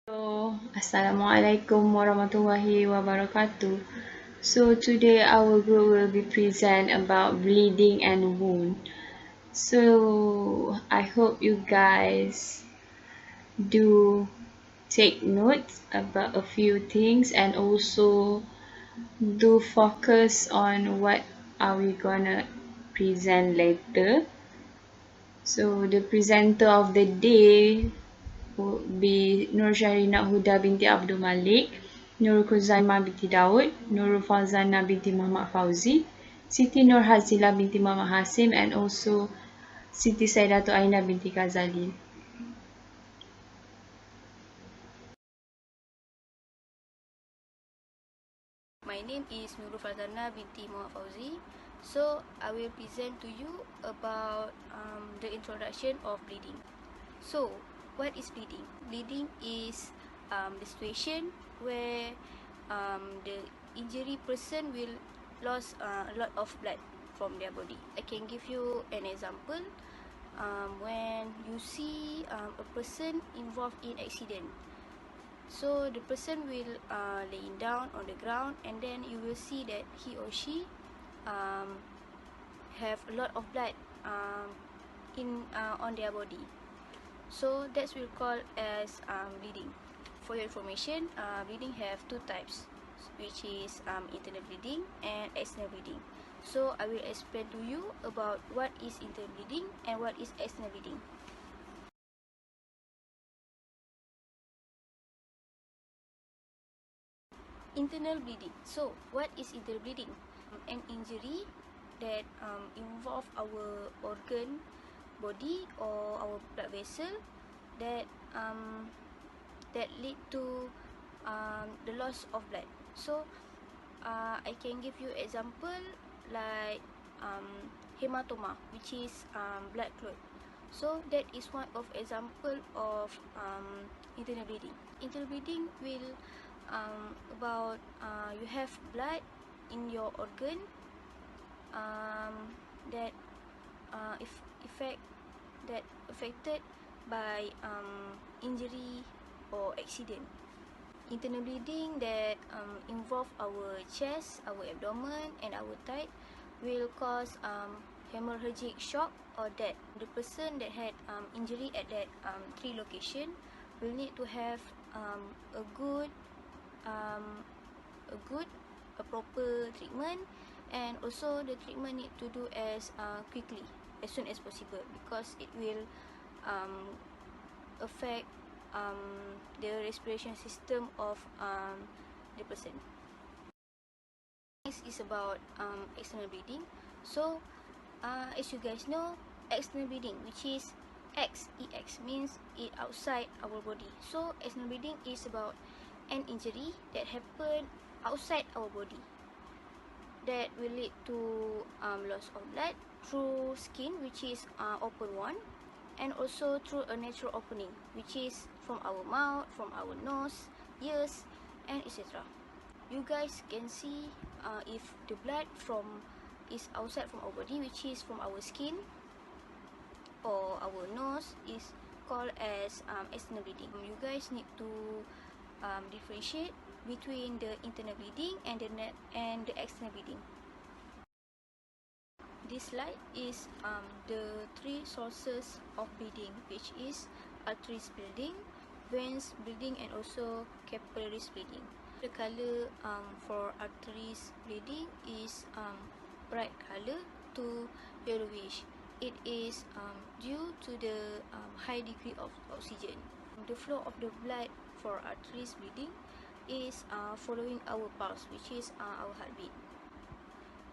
Assalamualaikum warahmatullahi wabarakatuh. So today our group will be present about bleeding and wound. So I hope you guys do take notes about a few things and also do focus on what are we gonna present later. So the presenter of the day would be Nur Sharina Huda binti Abdul Malik, Nur Kuzaima binti Daud, Nur Fazana binti Muhammad Fauzi, Siti Nur Hazila binti Muhammad Hasim, and also Siti Saidatu Aina binti Kazali. My name is Nurul Fazana binti Muhammad Fauzi. So I will present to you about the introduction of bleeding. So what is bleeding? Bleeding is the situation where the injury person will lose a lot of blood from their body. I can give you an example. When you see a person involved in accident, so the person will laying down on the ground, and then you will see that he or she um, have a lot of blood in on their body. So that's will call as bleeding. For your information, bleeding have two types, which is internal bleeding and external bleeding. So I will explain to you about what is internal bleeding and what is external bleeding. Internal bleeding. So what is internal bleeding? An injury that involve our organ, body, or our blood vessel that that lead to the loss of blood. So I can give you example like hematoma, which is blood clot. So that is one of example of internal bleeding. Internal bleeding will about you have blood in your organ that if effect that affected by injury or accident. Internal bleeding that involve our chest, our abdomen, and our thigh will cause hemorrhagic shock or death. The person that had injury at that three location will need to have a good um, a proper treatment, and also the treatment need to do as quickly, as soon as possible, because it will um, affect the respiration system of the person. Next is about external bleeding. So as you guys know, external bleeding, which is EX means it outside our body. So external bleeding is about an injury that happened outside our body that will lead to loss of blood through skin, which is open one, and also through a natural opening, which is from our mouth, from our nose, ears, and etc. You guys can see if the blood from is outside from our body, which is from our skin or our nose, is called as external bleeding. You guys need to differentiate between the internal bleeding and the external bleeding. This slide is the three sources of bleeding, which is arteries bleeding, veins bleeding, and also capillaries bleeding. The color for arteries bleeding is bright color to yellowish. It is due to the high degree of oxygen. The flow of the blood for arteries bleeding is following our pulse, which is our heartbeat.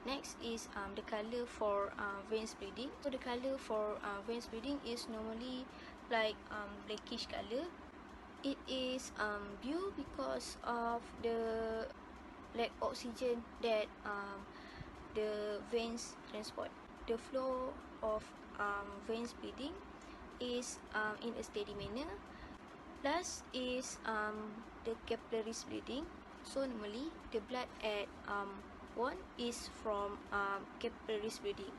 Next is the color for veins bleeding. So the color for veins bleeding is normally like blackish color. It is blue because of the lack oxygen that the veins transport. The flow of veins bleeding is in a steady manner. Plus is the capillaries bleeding. So normally the blood at one is from capillaries bleeding.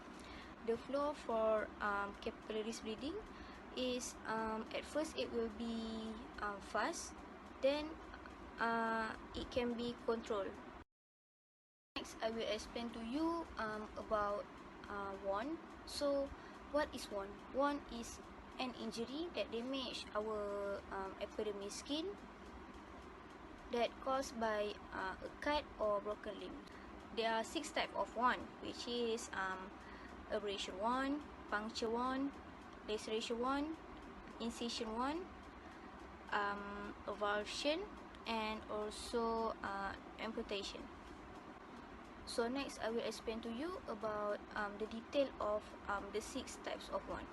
The flow for capillaries bleeding is at first it will be fast, then it can be controlled. Next, I will explain to you about wound. So, what is wound? Wound is an injury that damage our epidermis skin that caused by a cut or broken limb. There are 6 types of wound, which is abrasion wound, puncture wound, laceration wound, incision wound, avulsion, and also amputation. So next, I will explain to you about the detail of the 6 types of wound.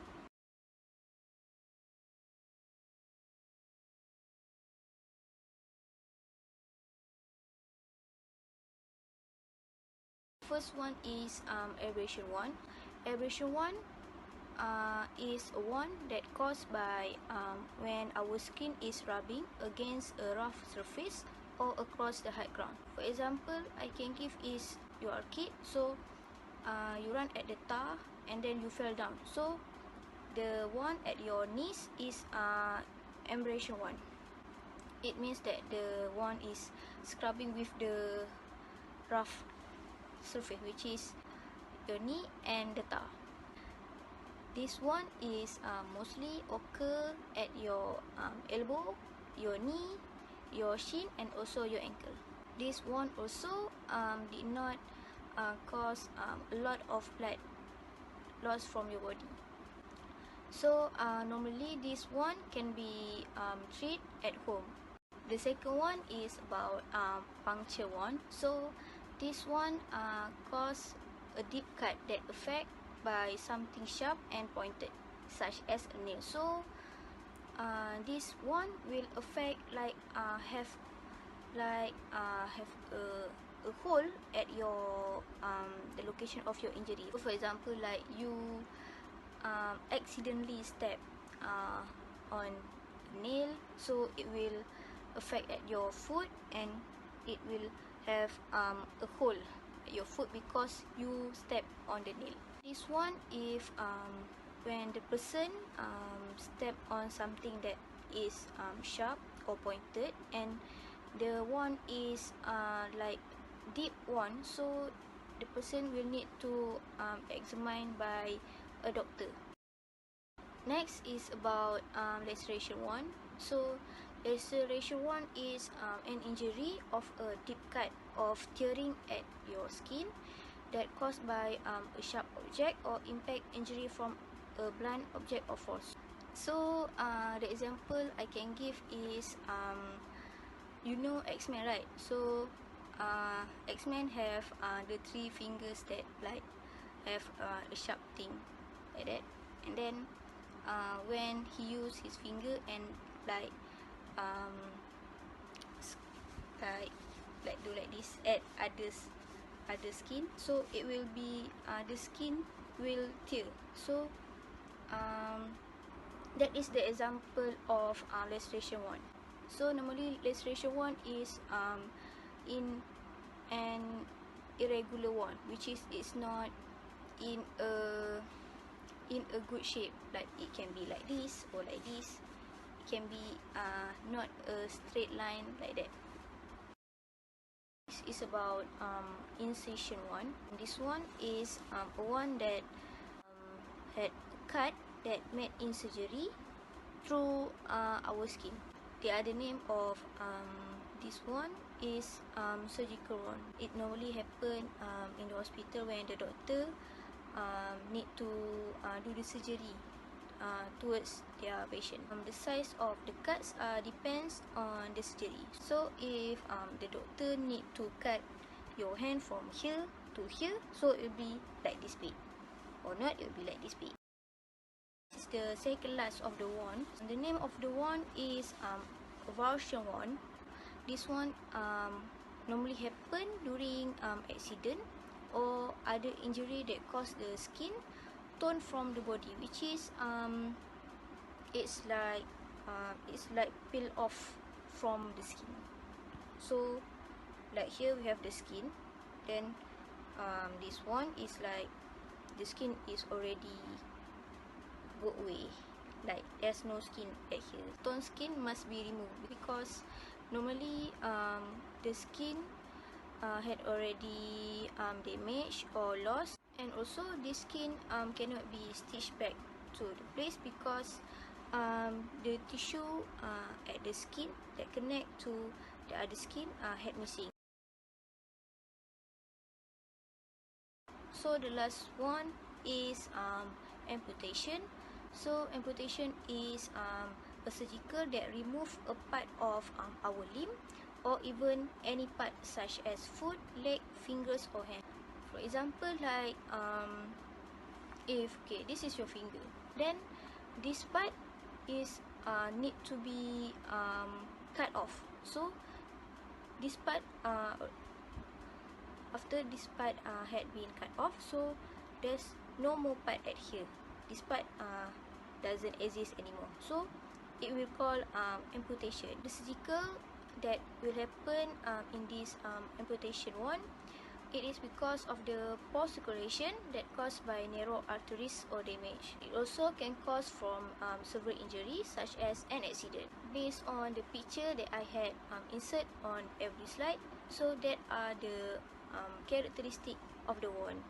First one is abrasion wound. Abrasion wound is a wound that caused by when our skin is rubbing against a rough surface or across the hard ground. For example, I can give is you are a kid, so you run at the tar and then you fell down. So the one at your knees is abrasion one. It means that the one is scrubbing with the rough surface, which is your knee and the tar. This one is mostly occur at your elbow, your knee, your shin, and also your ankle. This one also did not cause a lot of blood loss from your body. So normally this one can be treated at home. The second one is about puncture wound. So this one cause a deep cut that affect by something sharp and pointed, such as a nail. So this one will affect like have a hole at your the location of your injury. So for example, like you accidentally step on nail, so it will affect at your foot and it will have a hole at your foot because you step on the nail. This one, if when the person step on something that is sharp or pointed and the one is like deep one, so the person will need to examine by a doctor. Next is about laceration wound. So laceration wound is an injury of a deep cut of tearing at your skin that caused by a sharp object or impact injury from a blunt object or force. So the example I can give is you know X-Men, right? So X-Men have the 3 fingers that like have a sharp thing like that, and then when he use his finger and like um, like do like this at other skin, so it will be the skin will tear. So that is the example of laceration wound. So normally laceration wound is in an irregular wound, which is it's not in a good shape, like it can be like this or like this. It can be not a straight line like that. This is about incision one. This one is a one that had a cut that made in surgery through our skin. The other name of this one is surgical wound. It normally happen in the hospital when the doctor need to do the surgery towards their patient. The size of the cuts depends on the surgery. So if the doctor need to cut your hand from here to here, so it will be like this big, or not, it will be like this big. This is the second last of the wound. The name of the wound is avulsion wound. This one normally happen during accident or other injury that cause the skin torn from the body, which is it's like peel off from the skin. So like here we have the skin, then this one is like the skin is already go away, like there's no skin at here. Torn skin must be removed because Normally, the skin had already damaged or lost, and also this skin cannot be stitched back to the place because the tissue at the skin that connect to the other skin had missing. So the last one is amputation. So amputation is a surgical that remove a part of our limb or even any part such as foot, leg, fingers or hand. For example, like if okay, this is your finger, then this part is need to be cut off. So this part after this part had been cut off, so there's no more part at here. This part doesn't exist anymore, so it will call amputation. The surgical that will happen in this amputation one, it is because of the poor circulation that caused by narrow arteries or damage. It also can cause from severe injuries such as an accident. Based on the picture that I had insert on every slide, so that are the characteristic of the wound.